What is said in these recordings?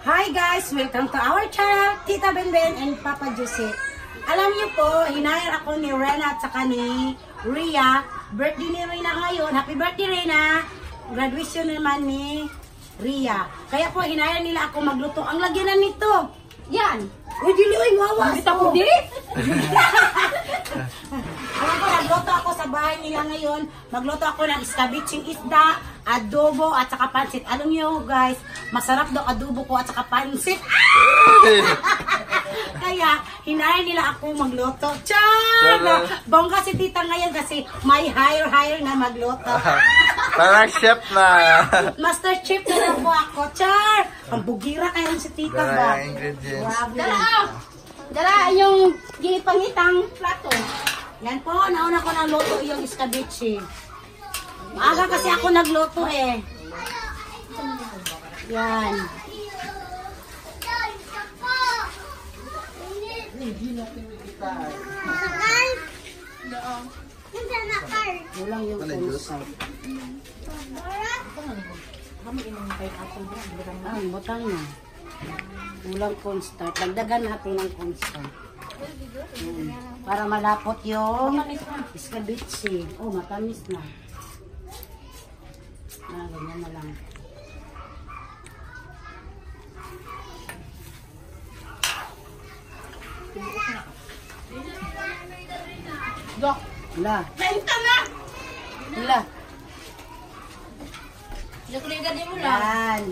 Hi guys! Welcome to our channel, Tita Benben and Papa Jose. Alam niyo po, hinayar ako ni Rena at saka ni Rhea. Birthday ni Rena ngayon. Happy birthday, Rena! Graduation naman ni Rhea. Kaya po, hinayar nila ako magluto. Ang lagyanan nito, yan! Uy, dili, uy, wawas! Bita ko, dili! Alam ko, nagluto ako sa bahay nila ngayon. Magluto ako ng escabeche isda, adobo at saka pansit. Alam niyo guys, masarap daw adobo ko at saka pansit. Kaya hinayar nila ako magluto. Char! Bongga si tita ngayon kasi may hire na magluto. Parang chef na. Master chef na po ako. Char! Ang bugira kayo si tita ba? Ingredients. Dala yung ginipangitang plato. Yan po, nauna ko ng luto yung escabeche. Maaga kasi ako nagluto eh. Yan. Ulang yung cornstarch. Butang na. Ulang cornstarch. Dagdagan natin ng cornstarch. Para malapot yung escabeche. Oh, matamis na. Ganyan na lang. Dok. Wala. Benta na! Wala. Nakuligan din mo lang. Yan.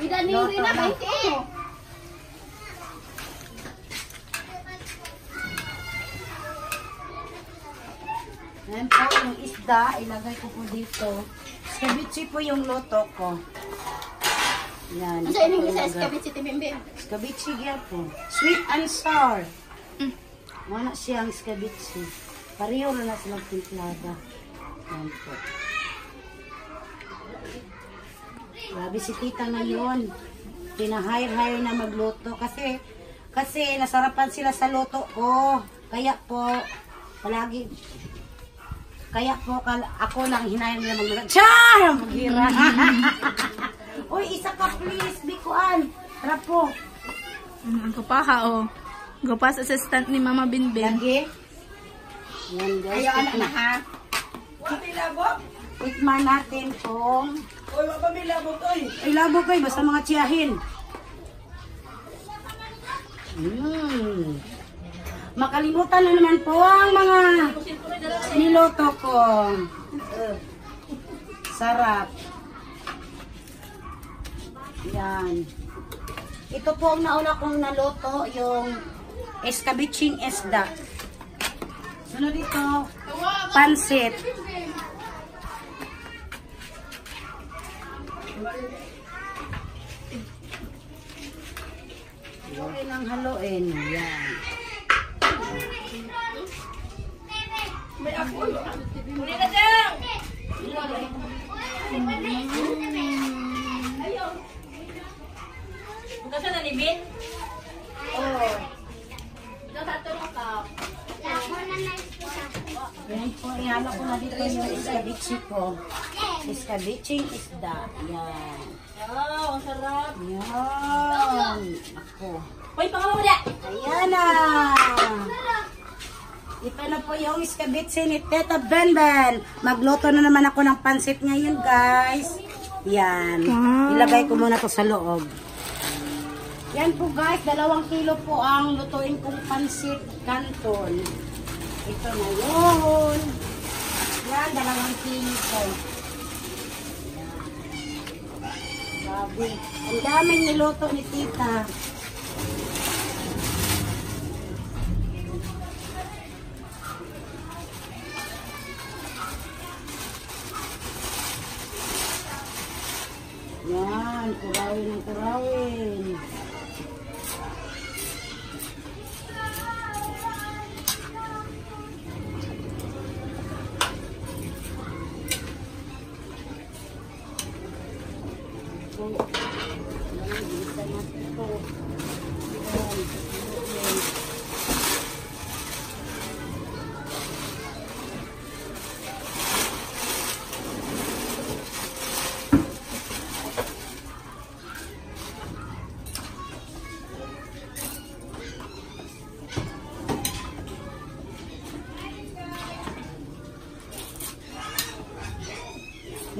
Idanin na, 20. Yan po yung isda. Ilagay ko po dito. Escabeche po yung luto ko. Yan. Ano sa inyong isa escabeche tibimbi? Escabeche yan po. Sweet and sour. Wala siyang escabeche. Pareho na silang timplada. Yan po. Grabe si tita ngayon. Pinahire na magluto. Kasi nasarapan sila sa luto ko. Kaya po, palagi... Kaya po, ako lang hinayang nila magluto. Char! Maghira! Uy, isa ka please, Bikuan. Tara po. Ang kupaha, oh. Gupas assistant ni Mama Binbin. Lagi. Yan guys. Ayaw anak na ha. Tikman natin kung... Uy, wapa may labog oy. Ay, labog oy. Basta mga tsiyahin. Makalimutan na naman po ang mga niloto ko. Sarap. Yan. Ito po ang nauna kong naluto, yung escabeching isda. Sunod dito, pansit. Haluin ang haluin. Yan. May ako. Muli na dyan! Buka siya na ni Bin? Oh. Ito sa tulong ka. Yan po, ihalo ko na dito yung escabeche ko. Escabeching isda. Yan. Oh, ang sarap. Yan. Ako. Uy, pangalawa mo dyan! Ayan na. Ito na po yung escabeche ni Tita Benben. Magluto na naman ako ng pansit ngayon, guys. Yan. Ilagay ko muna to sa loob. Yan po, guys. 2 kilo po ang lutuin kong pansit canton. Ito na yun. Yan, 2 kilo po. Grabe. Ang daming niluto ni Tita. Yan, kurawin ang kurawin.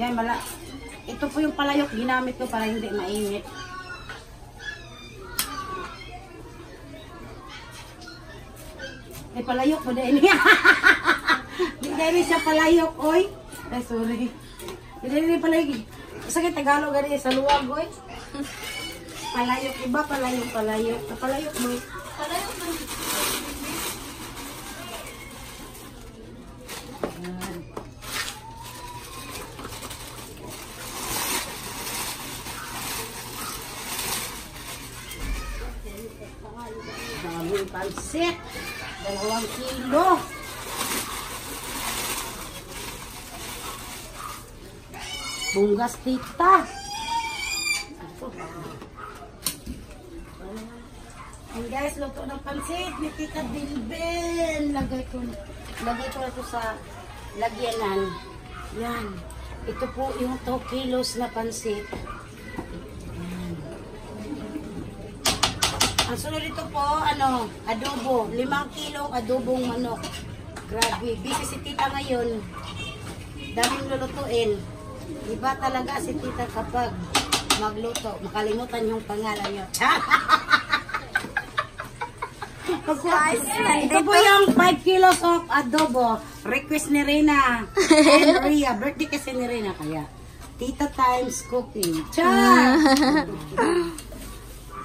Yan, ito po yung palayok ginamit ko para hindi mainit. Palayok mo dahil niya. Hindi rin siya palayok, oy. Ay, sorry. Hindi rin palayok. Sakit Tagalog gani sa luwag, oy. Palayok, iba palayok. Palayok mo. Palayok mo. Daming pansit. 2 kilo. Bunggas tita. And guys, luto ng pansit ni Tita Bilben. Lagay ko na ito sa lagyanan. Yan. Ito po yung 2 kilos na pansit. Ang sunod dito po, adobo. 5 kilong adobong manok. Grabe. Busy si Tita ngayon. Daming lulutuin. Iba talaga si Tita kapag magluto. Makalimutan yung pangalan niyo. Ito po yung 5 kilos of adobo. Request ni Rina. And Ria. Birthday kasi ni Rina. Kaya, Tita Times Cooking. Cha!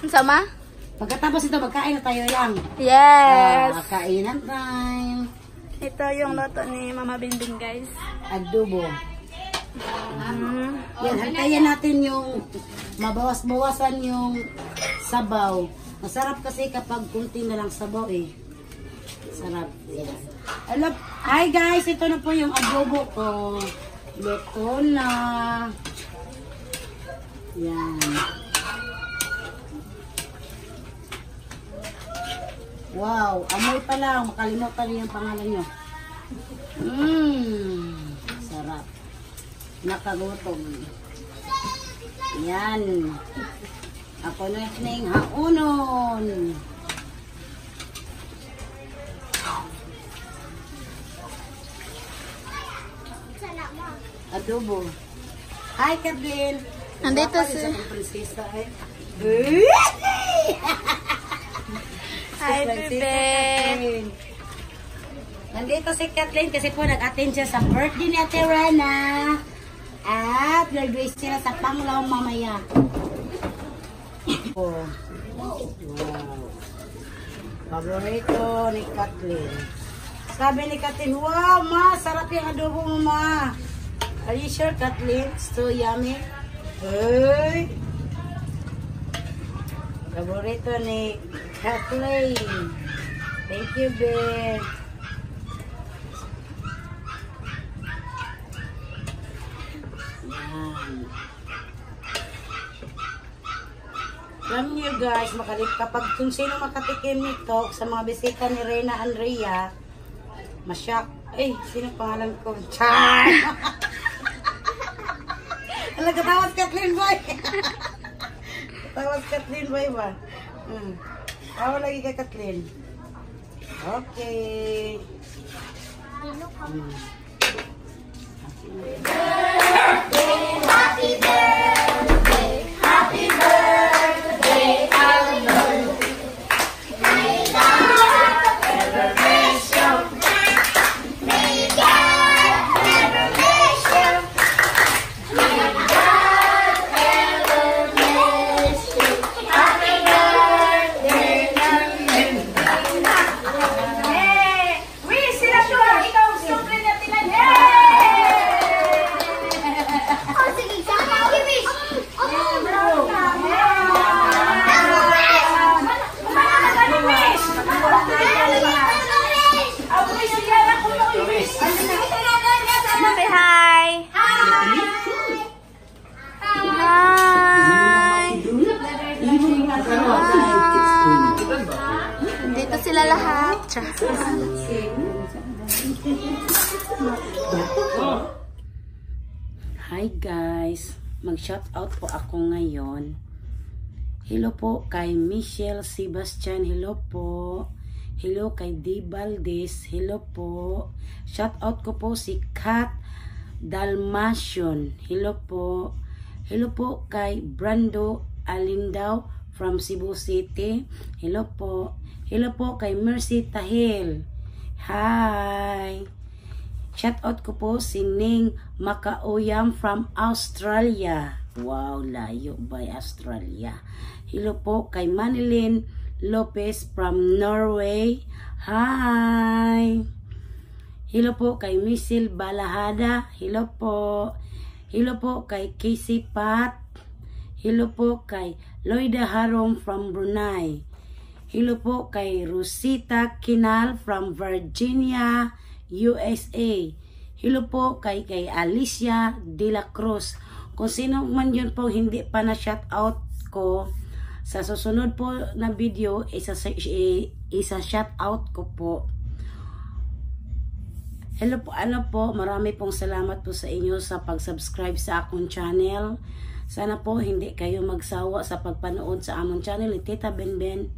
Sama? Pagkatapos ito, magkain na tayo lang. Yes! Kainan time. Ito yung loto ni Mama Binbin, guys. Adobo. Yan, hantayan natin yung mabawas-bawasan yung sabaw. Masarap kasi kapag kunti na lang sabaw eh. Sarap. Yan. Hi guys, ito na po yung adobo ko. Luto na. Yan. Wow, amoy pa lang. Makalimutan niyo yung pangalan nyo. Sarap. Nakagutom. Yan. Ako na yung haunon. Adobo. Hi, Kathleen. Nandito si... Prinsesa eh. Hi, Bebe. Nandito si Kathleen kasi po nag-attend siya sa birthday ni Ate Rana. At graduate sila sa Panglao mamaya. Oh. Wow. Paborito ni Kathleen. Sabi ni Kathleen, wow, ma, sarap yung adobo mo, ma. Are you sure, Kathleen? So yummy. Hey. Paborito ni Kathleen. Thank you, babe. Alam niyo guys, kapag kung sino makatikim nito sa mga bisita ni Reyna Andrea, masyak. Eh, sino pangalan ko? Char! Alam, katawas Kathleen Boy. Katawas Kathleen Boy ba? Tawa lagi kay Kathleen. Okay. Happy birthday, happy birthday, Albert. May God never miss you. May God never miss you. May God never miss you. Happy birthday, Hey! Wish sila to! Ikaw siyempre natin na Oh, sige, sana ako wish. Say hi! Hi! Dito sila lahat. Hi guys, mag-shout out po ako ngayon. Hello po kay Michelle Sebastian, hello po. Hello kay D. Valdez, hello po. Shout out ko po si Kat Dalmatian. Hello po. Hello po kay Brando Alindaw from Cebu City. Hello po. Hello po kay Mercy Tahil. Hi. Shout out ko po si Ning Makaoyam from Australia. Wow, layo by Australia. Hello po kay Manilyn Lopez from Norway. Hi. Hello po kay Misil Balahada. Hello po. Hello po kay Casey Pat. Hello po kay Loida Harom from Brunei. Hello po kay Rosita Kinal from Virginia, USA. Hello po kay Alicia De La Cruz. Kung sino man yun po hindi pa na shout out ko, sa susunod po na video, isa shout out ko po. Hello po, marami pong salamat po sa inyo sa pag-subscribe sa akong channel. Sana po hindi kayo magsawa sa pagpanood sa among channel ni Tita Benben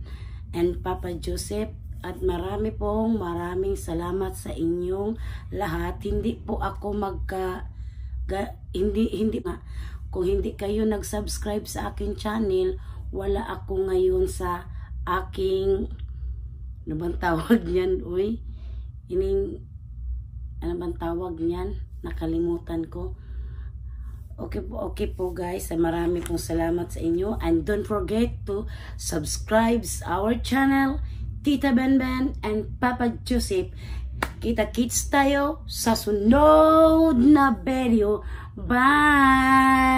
and Papa Joseph. At maraming salamat sa inyong lahat. Hindi po ako kung hindi kayo nag-subscribe sa aking channel, wala ako ngayon sa aking, ano bang tawag niyan, uy? Ano bang tawag niyan? Nakalimutan ko. Okay po guys. Marami pong salamat sa inyo. And don't forget to subscribe our channel, Tita Benben and Papa Joseph. Kita-kits tayo sa sunod na video. Bye!